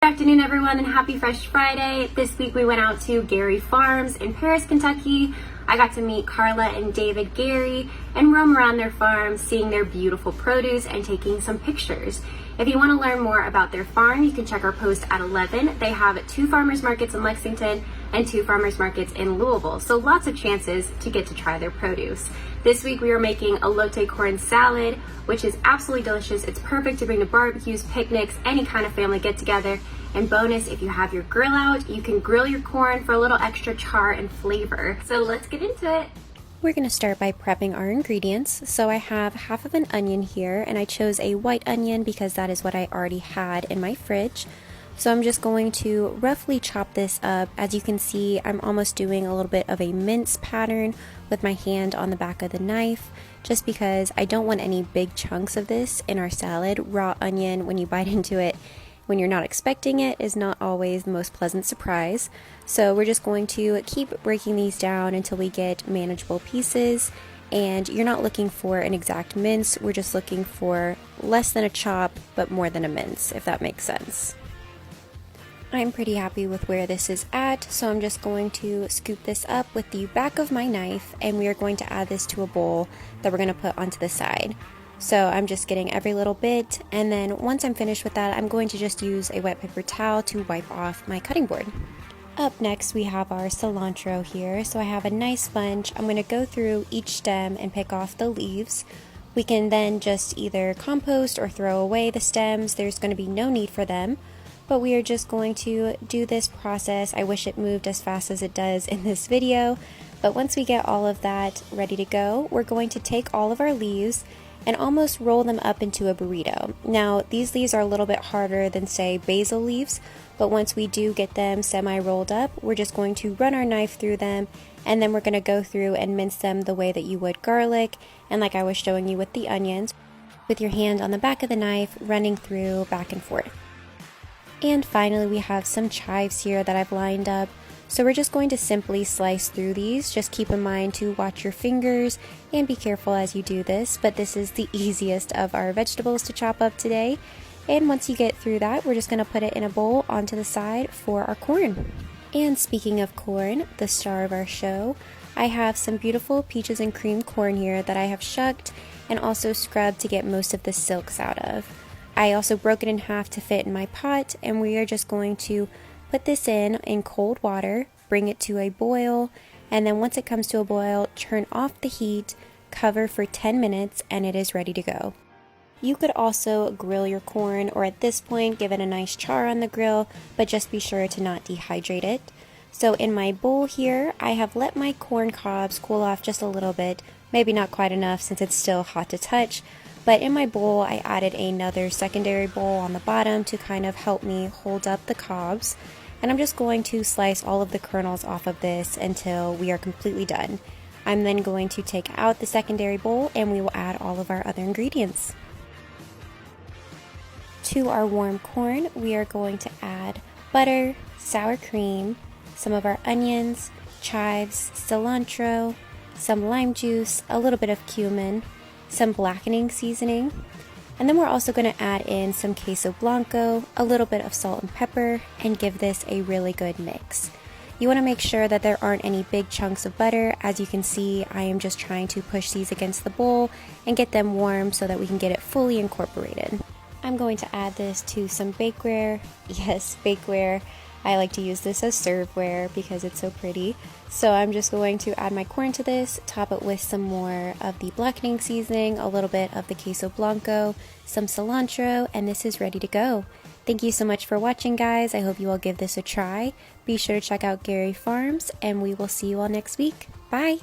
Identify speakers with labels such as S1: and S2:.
S1: Good afternoon, everyone, and happy Fresh Friday. This week we went out to Garey Farms in Paris, Kentucky. I got to meet Carla and David Garey and roam around their farm, seeing their beautiful produce and taking some pictures. If you want to learn more about their farm, you can check our post at 11. They have 2 farmers markets in Lexington and 2 farmers markets in Louisville, so lots of chances to get to try their produce. This week we are making elote corn salad, which is absolutely delicious. It's perfect to bring to barbecues, picnics, any kind of family get-together. And bonus, if you have your grill out, you can grill your corn for a little extra char and flavor. So let's get into it.
S2: We're going to start by prepping our ingredients. So I have half of an onion here, and I chose a white onion because that is what I already had in my fridge. So I'm just going to roughly chop this up. As you can see, I'm almost doing a little bit of a mince pattern with my hand on the back of the knife, just because I don't want any big chunks of this in our salad. Raw onion, when you bite into it, when you're not expecting it, is not always the most pleasant surprise. So we're just going to keep breaking these down until we get manageable pieces. And you're not looking for an exact mince, we're just looking for less than a chop, but more than a mince, if that makes sense. I'm pretty happy with where this is at, so I'm just going to scoop this up with the back of my knife, and we are going to add this to a bowl that we're going to put onto the side. So I'm just getting every little bit, and then once I'm finished with that, I'm going to just use a wet paper towel to wipe off my cutting board. Up next, we have our cilantro here. So I have a nice bunch. I'm going to go through each stem and pick off the leaves. We can then just either compost or throw away the stems. There's going to be no need for them, but we are just going to do this process. I wish it moved as fast as it does in this video, but once we get all of that ready to go, we're going to take all of our leaves and almost roll them up into a burrito. Now, these leaves are a little bit harder than, say, basil leaves, but once we do get them semi-rolled up, we're just going to run our knife through them, and then we're going to go through and mince them the way that you would garlic, and like I was showing you with the onions, with your hand on the back of the knife, running through back and forth. And finally, we have some chives here that I've lined up. So we're just going to simply slice through these. Just keep in mind to watch your fingers and be careful as you do this, but this is the easiest of our vegetables to chop up today. And once you get through that, we're just going to put it in a bowl onto the side for our corn. And speaking of corn, the star of our show, I have some beautiful peaches and cream corn here that I have shucked and also scrubbed to get most of the silks out of. I also broke it in half to fit in my pot, and we are just going to put this in cold water, bring it to a boil, and then once it comes to a boil, turn off the heat, cover for 10 minutes, and it is ready to go. You could also grill your corn, or at this point give it a nice char on the grill, but just be sure to not dehydrate it. So in my bowl here, I have let my corn cobs cool off just a little bit, maybe not quite enough since it's still hot to touch, but in my bowl I added another secondary bowl on the bottom to kind of help me hold up the cobs. And I'm just going to slice all of the kernels off of this until we are completely done. I'm then going to take out the secondary bowl and we will add all of our other ingredients. To our warm corn, we are going to add butter, sour cream, some of our onions, chives, cilantro, some lime juice, a little bit of cumin, some blackening seasoning, and then we're also going to add in some queso blanco, a little bit of salt and pepper, and give this a really good mix. You want to make sure that there aren't any big chunks of butter. As you can see, I am just trying to push these against the bowl and get them warm so that we can get it fully incorporated. I'm going to add this to some bakeware. Yes, bakeware. I like to use this as serveware because it's so pretty. So I'm just going to add my corn to this, top it with some more of the blackening seasoning, a little bit of the queso blanco, some cilantro, and this is ready to go. Thank you so much for watching, guys. I hope you all give this a try. Be sure to check out Garey Farms, and we will see you all next week. Bye!